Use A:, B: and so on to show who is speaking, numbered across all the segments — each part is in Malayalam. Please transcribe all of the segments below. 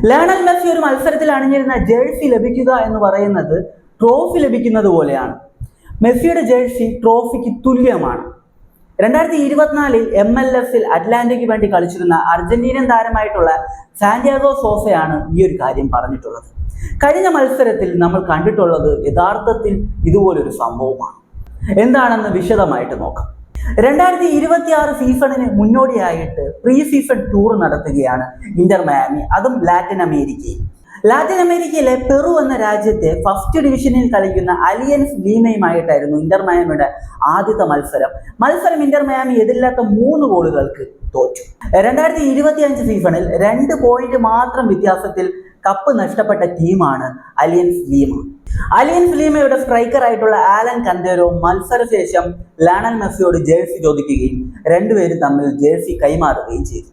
A: ലയണൽ മെസ്സി ഒരു മത്സരത്തിൽ അണിഞ്ഞിരുന്ന ജേഴ്സി ലഭിക്കുക എന്ന് പറയുന്നത് ട്രോഫി ലഭിക്കുന്നത് പോലെയാണ്. മെസ്സിയുടെ ജേഴ്സി ട്രോഫിക്ക് തുല്യമാണ്. 2024 MLS അറ്റ്ലാന്റയ്ക്ക് വേണ്ടി കളിച്ചിരുന്ന അർജന്റീനൻ താരമായിട്ടുള്ള സാന്റിയാഗോ സോസയാണ് ഈ ഒരു കാര്യം പറഞ്ഞിട്ടുള്ളത്. കഴിഞ്ഞ മത്സരത്തിൽ നമ്മൾ കണ്ടിട്ടുള്ളത് യഥാർത്ഥത്തിൽ ഇതുപോലൊരു സംഭവമാണ്. എന്താണെന്ന് വിശദമായിട്ട് നോക്കാം. 2026 സീസണിന് മുന്നോടിയായിട്ട് പ്രീ സീസൺ ടൂർ നടത്തുകയാണ് ഇന്റർ മയാമി, അതും ലാറ്റിൻ അമേരിക്കയിൽ. ലാറ്റിൻ അമേരിക്കയിലെ പെറു എന്ന രാജ്യത്തെ ഫസ്റ്റ് ഡിവിഷനിൽ കളിക്കുന്ന അലിയൻസ് ലീമയുമായിട്ടായിരുന്നു ഇന്റർ മയാമിയുടെ ആദ്യത്തെ മത്സരം ഇന്റർ മയാമി എതിരില്ലാത്ത 3 ഗോളുകൾക്ക് തോറ്റു. 2025 സീസണിൽ 2 പോയിന്റ് മാത്രം വ്യത്യാസത്തിൽ കപ്പ് നഷ്ടപ്പെട്ട ടീമാണ് അലിയൻസ് ലീമയുടെ സ്ട്രൈക്കർ ആയിട്ടുള്ള ആലൻ കന്തേരോ മത്സരശേഷം ലയണൽ മെസ്സിയോട് ജേഴ്സി ചോദിക്കുകയും രണ്ടുപേരും തമ്മിൽ ജേഴ്സി കൈമാറുകയും ചെയ്തു.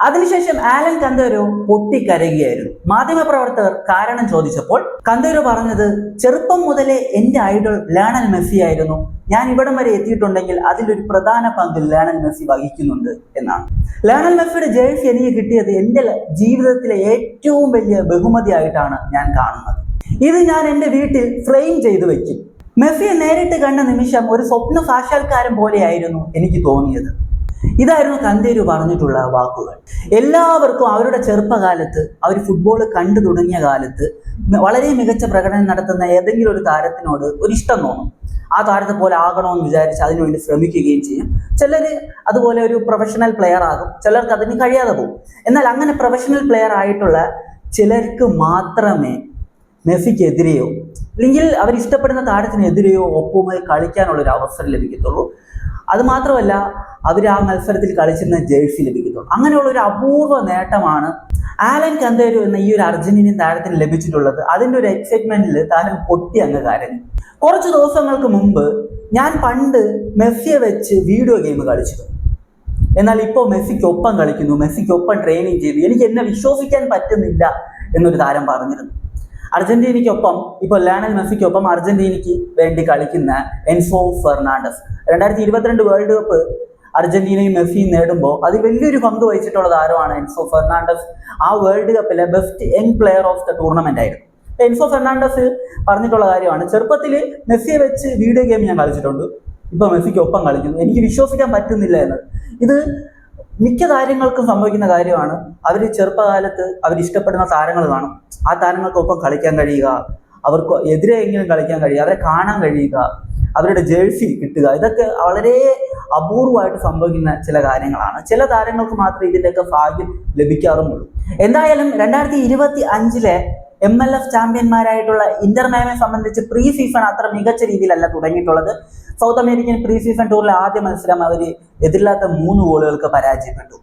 A: അതിനുശേഷം ആലൻ കന്തേരോ പൊട്ടിക്കരയുകയായിരുന്നു. മാധ്യമപ്രവർത്തകർ കാരണം ചോദിച്ചപ്പോൾ കന്തേരോ പറഞ്ഞത്, ചെറുപ്പം മുതലേ എൻ്റെ ഐഡൽ ലയണൽ മെസ്സി ആയിരുന്നു. ഞാൻ ഇവിടം വരെ എത്തിയിട്ടുണ്ടെങ്കിൽ അതിലൊരു പ്രധാന പങ്ക് ലയണൽ മെസ്സി വഹിക്കുന്നുണ്ട് എന്നാണ്. ലയണൽ മെസ്സിയുടെ ജേഴ്സി എനിക്ക് കിട്ടിയത് എൻ്റെ ജീവിതത്തിലെ ഏറ്റവും വലിയ ബഹുമതിയായിട്ടാണ് ഞാൻ കാണുന്നത്. ഇത് ഞാൻ എൻ്റെ വീട്ടിൽ ഫ്രെയിം ചെയ്തു വെക്കും. മെസ്സിയെ നേരിട്ട് കണ്ട നിമിഷം ഒരു സ്വപ്ന സാക്ഷാത്കാരം പോലെയായിരുന്നു എനിക്ക് തോന്നിയത്. ഇതായിരുന്നു കന്തേരു പറഞ്ഞിട്ടുള്ള വാക്കുകൾ. എല്ലാവർക്കും അവരുടെ ചെറുപ്പകാലത്ത് അവർ ഫുട്ബോൾ കണ്ടു തുടങ്ങിയ കാലത്ത് വളരെ മികച്ച പ്രകടനം നടത്തുന്ന ഏതെങ്കിലും ഒരു താരത്തിനോട് ഒരു ഇഷ്ടം തോന്നും. ആ താരത്തെ പോലെ ആകണമെന്ന് വിചാരിച്ച് അതിനുവേണ്ടി ശ്രമിക്കുകയും ചെയ്യും. ചിലർ അതുപോലെ ഒരു പ്രൊഫഷണൽ പ്ലെയർ ആകും, ചിലർക്ക് അതിന് കഴിയാതെ പോകും. എന്നാൽ അങ്ങനെ പ്രൊഫഷണൽ പ്ലെയർ ആയിട്ടുള്ള ചിലർക്ക് മാത്രമേ മെസ്സിക്കെതിരെയോ അല്ലെങ്കിൽ അവരിഷ്ടപ്പെടുന്ന താരത്തിനെതിരെയോ ഒപ്പവുമായി കളിക്കാനുള്ളൊരു അവസരം ലഭിക്കത്തുള്ളൂ. അതുമാത്രമല്ല, അവർ ആ മത്സരത്തിൽ കളിച്ചിരുന്ന ജേഴ്സി ലഭിക്കത്തുള്ളൂ. അങ്ങനെയുള്ള ഒരു അപൂർവ നേട്ടമാണ് ആലൻ കന്തേരോ എന്ന ഈ ഒരു അർജന്റീനിയൻ താരത്തിന് ലഭിച്ചിട്ടുള്ളത്. അതിൻ്റെ ഒരു എക്സൈറ്റ്മെന്റിൽ താരം പൊട്ടി അങ്ങ് കരഞ്ഞു. കുറച്ച് ദിവസങ്ങൾക്ക് മുമ്പ് ഞാൻ പണ്ട് മെസ്സിയെ വെച്ച് വീഡിയോ ഗെയിം കളിച്ചിരുന്നു, എന്നാൽ ഇപ്പോൾ മെസ്സിക്കൊപ്പം കളിക്കുന്നു, മെസ്സിക്കൊപ്പം ട്രെയിനിങ് ചെയ്തു, എനിക്ക് എന്നെ വിശ്വസിക്കാൻ പറ്റുന്നില്ല എന്നൊരു താരം പറഞ്ഞിരുന്നു. അർജന്റീനയ്ക്കൊപ്പം ഇപ്പോൾ ലയണൽ മെസ്സിക്കൊപ്പം അർജന്റീനയ്ക്ക് വേണ്ടി കളിക്കുന്ന എൻസോ ഫെർണാണ്ടസ് 2022 വേൾഡ് കപ്പ് അർജന്റീനയും മെസ്സിയും നേടുമ്പോൾ അതിൽ വലിയൊരു പങ്ക് വഹിച്ചിട്ടുള്ള താരമാണ് എൻസോ ഫെർണാണ്ടസ്. ആ വേൾഡ് കപ്പിലെ best young player of the tournament ആയിരുന്നു. എൻസോ ഫെർണാണ്ടസ് പറഞ്ഞിട്ടുള്ള കാര്യമാണ്, ചെറുപ്പത്തിൽ മെസ്സിയെ വെച്ച് വീഡിയോ ഗെയിം ഞാൻ കളിച്ചിട്ടുണ്ട്, ഇപ്പോൾ മെസ്സിക്കൊപ്പം കളിക്കുന്നു, എനിക്ക് വിശ്വസിക്കാൻ പറ്റുന്നില്ല എന്നത്. ഇത് മിക്ക താരങ്ങൾക്കും സംഭവിക്കുന്ന കാര്യമാണ്. അവർ ചെറുപ്പകാലത്ത് അവരിഷ്ടപ്പെടുന്ന താരങ്ങൾ കാണും, ആ താരങ്ങൾക്കൊപ്പം കളിക്കാൻ കഴിയുക, അവർക്ക് എതിരെയെങ്കിലും കളിക്കാൻ കഴിയുക, അവരെ കാണാൻ കഴിയുക, അവരുടെ ജേഴ്സി കിട്ടുക, ഇതൊക്കെ വളരെ അപൂർവമായിട്ട് സംഭവിക്കുന്ന ചില കാര്യങ്ങളാണ്. ചില താരങ്ങൾക്ക് മാത്രമേ ഇതിൻ്റെയൊക്കെ ഭാഗ്യം ലഭിക്കാറുമുള്ളൂ. എന്തായാലും 2025 MLS ചാമ്പ്യന്മാരായിട്ടുള്ള ഇന്റർ മയാമിയെ സംബന്ധിച്ച് പ്രീ സീസൺ അത്ര മികച്ച രീതിയിലല്ല തുടങ്ങിയിട്ടുള്ളത്. സൗത്ത് അമേരിക്കൻ പ്രീ സീസൺ ടൂറിലെ ആദ്യ മത്സരം അവർ എതിരില്ലാത്ത 3 ഗോളുകൾക്ക് പരാജയപ്പെട്ടു.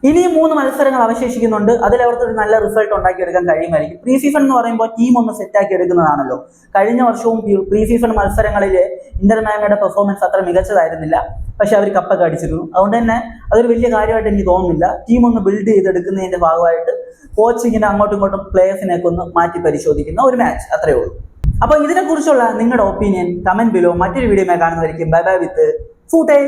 A: ഇനിയും 3 മത്സരങ്ങൾ അവശേഷിക്കുന്നുണ്ട്. അതിൽ അവർക്ക് ഒരു നല്ല റിസൾട്ട് ഉണ്ടാക്കിയെടുക്കാൻ കഴിയുമായിരിക്കും. പ്രീ സീസൺ എന്ന് പറയുമ്പോൾ ടീം ഒന്ന് സെറ്റാക്കി എടുക്കുന്നതാണല്ലോ. കഴിഞ്ഞ വർഷവും പ്രീ സീസൺ മത്സരങ്ങളിൽ ഇന്റർ മയാമിയുടെ പെർഫോമൻസ് അത്ര മികച്ചതായിരുന്നില്ല, പക്ഷെ അവർ കപ്പൊക്കെ അടിച്ചിരുന്നു. അതുകൊണ്ട് തന്നെ അതൊരു വലിയ കാര്യമായിട്ട് എനിക്ക് തോന്നുന്നില്ല. ടീം ഒന്ന് ബിൽഡ് ചെയ്തെടുക്കുന്നതിന്റെ ഭാഗമായിട്ട് കോച്ചിങ്ങിനെ അങ്ങോട്ടും ഇങ്ങോട്ടും പ്ലേയേഴ്സിനെയൊക്കെ ഒന്ന് മാറ്റി പരിശോധിക്കുന്ന ഒരു മാച്ച്, അത്രയേ ഉള്ളൂ. അപ്പോൾ ഇതിനെക്കുറിച്ചുള്ള നിങ്ങളുടെ ഒപ്പീനിയൻ കമന്റ് ബിലോ. മറ്റൊരു വീഡിയോ കാണുന്നതായിരിക്കും. ബൈ ബൈ വിത്ത് ഫൂട്ടൈൽ.